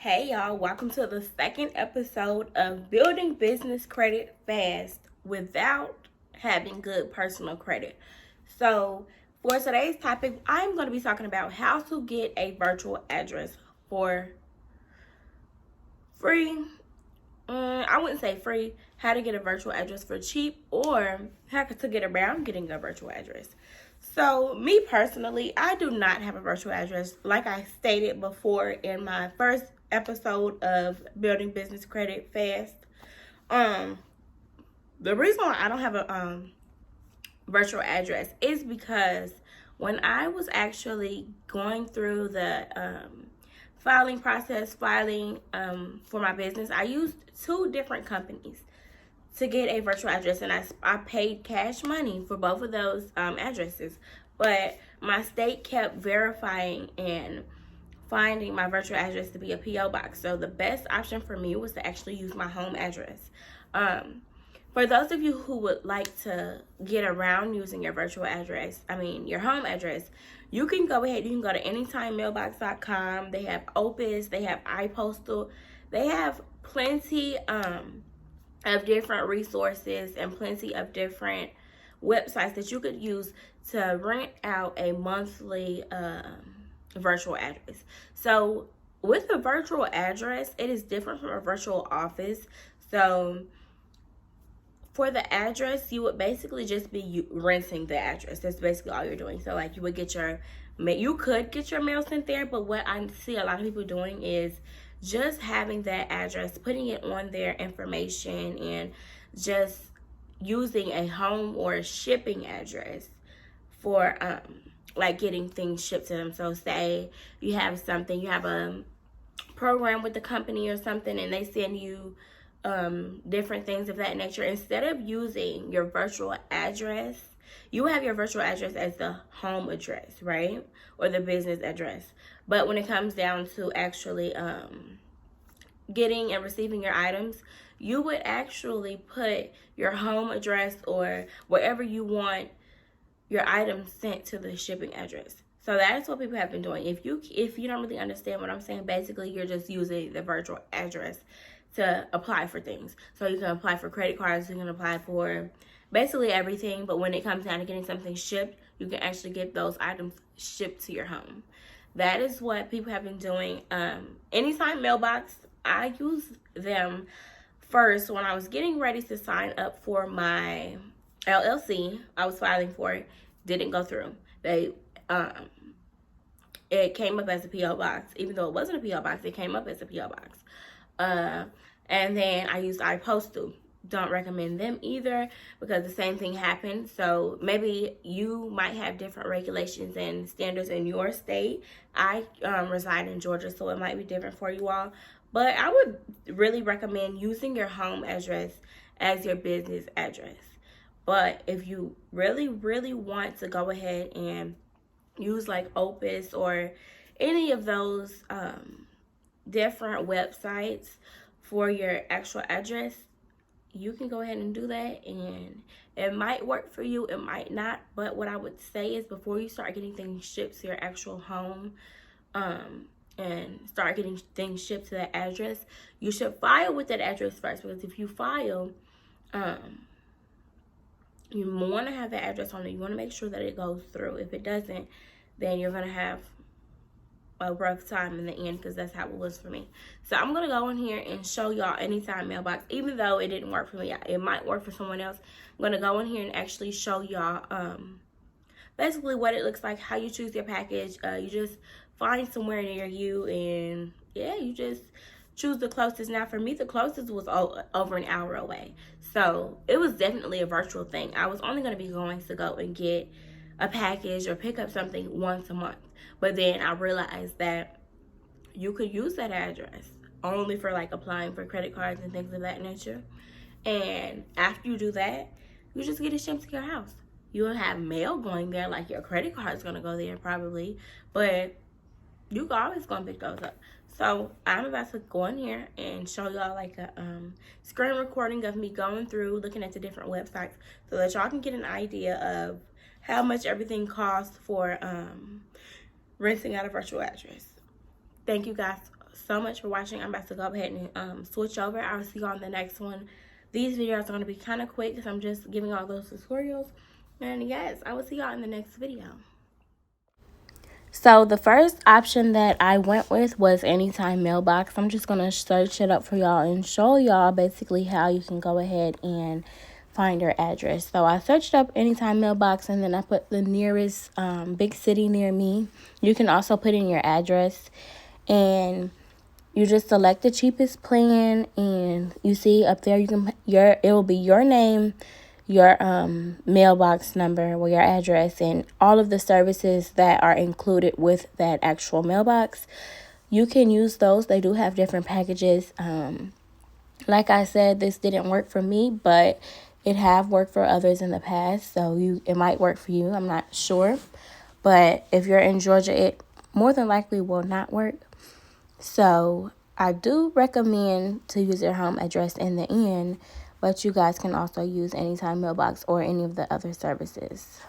Hey y'all, welcome to the second episode of Building Business Credit Fast Without Having Good Personal Credit. So, for today's topic, I'm going to be talking about how to get a virtual address for free. I wouldn't say free, how to get a virtual address for cheap, or how to get around getting a virtual address. So, me personally, I do not have a virtual address. Like I stated before in my first episode of Building Business Credit Fast, the reason why I don't have a virtual address is because when I was actually going through the filing process, for my business, I used two different companies to get a virtual address, and I paid cash money for both of those addresses. But my state kept verifying and finding my virtual address to be a P.O. box. So the best option for me was to actually use my home address. For those of you who would like to get around using your virtual address, your home address, you can go ahead. You can go to anytimemailbox.com. They have Opus. They have iPostal. They have plenty of different resources and plenty of different websites that you could use to rent out a monthly virtual address. So with a virtual address, it is different from a virtual office. So for the address, you would basically just be renting the address. That's basically all you're doing. So like you could get your mail sent there, but what I see a lot of people doing is just having that address, putting it on their information, and just using a home or a shipping address for like getting things shipped to them. So say you have a program with the company or something, and they send you different things of that nature. Instead of using your virtual address, you have your virtual address as the home address, right? Or the business address. But when it comes down to actually getting and receiving your items, you would actually put your home address or wherever you want your items sent to the shipping address. So that's what people have been doing. If you don't really understand what I'm saying, basically you're just using the virtual address to apply for things. So you can apply for credit cards, you can apply for basically everything, but when it comes down to getting something shipped, you can actually get those items shipped to your home. That is what people have been doing. Anytime Mailbox, I use them first when I was getting ready to sign up for my LLC. I was filing for it, didn't go through. It came up as a P.O. box. Even though it wasn't a P.O. box, it came up as a P.O. box. And then I used iPostal. Don't recommend them either because the same thing happened. So maybe you might have different regulations and standards in your state. I reside in Georgia, so it might be different for you all. But I would really recommend using your home address as your business address. But if you really, really want to go ahead and use like Opus or any of those different websites for your actual address, you can go ahead and do that, and it might work for you, it might not. But what I would say is before you start getting things shipped to your actual home and start getting things shipped to that address, you should file with that address first, because if you file, you want to have that address on it. You want to make sure that it goes through. If it doesn't, then you're going to have a rough time in the end, because that's how it was for me. So I'm going to go in here and show y'all Anytime Mailbox. Even though it didn't work for me, it might work for someone else. I'm going to go in here and actually show y'all basically what it looks like, how you choose your package. You just find somewhere near you, and yeah, you just choose the closest. Now for me, the closest was over an hour away. So it was definitely a virtual thing. I was only going to be going to go and get a package or pick up something once a month. But then I realized that you could use that address only for like applying for credit cards and things of that nature. And after you do that, you just get it shipped to your house. You'll have mail going there, like your credit card is going to go there probably, but you can always go and pick those up. So I'm about to go in here and show y'all like a screen recording of me going through, looking at the different websites, so that y'all can get an idea of how much everything costs for renting out a virtual address. Thank you guys so much for watching. I'm about to go ahead and switch over. I'll see y'all in the next one. These videos are going to be kind of quick because I'm just giving all those tutorials. And yes, I will see y'all in the next video. So the first option that I went with was Anytime Mailbox. I'm just going to search it up for y'all and show y'all basically how you can go ahead and find your address. So I searched up Anytime Mailbox, and then I put the nearest big city near me. You can also put in your address, and you just select the cheapest plan, and you see up there it will be your name, your mailbox number, or your address, and all of the services that are included with that actual mailbox. You can use those. They do have different packages. Like I said, this didn't work for me, but it have worked for others in the past, so it might work for you. I'm not sure, but if you're in Georgia, it more than likely will not work. So I do recommend to use your home address in the end, but you guys can also use Anytime Mailbox or any of the other services.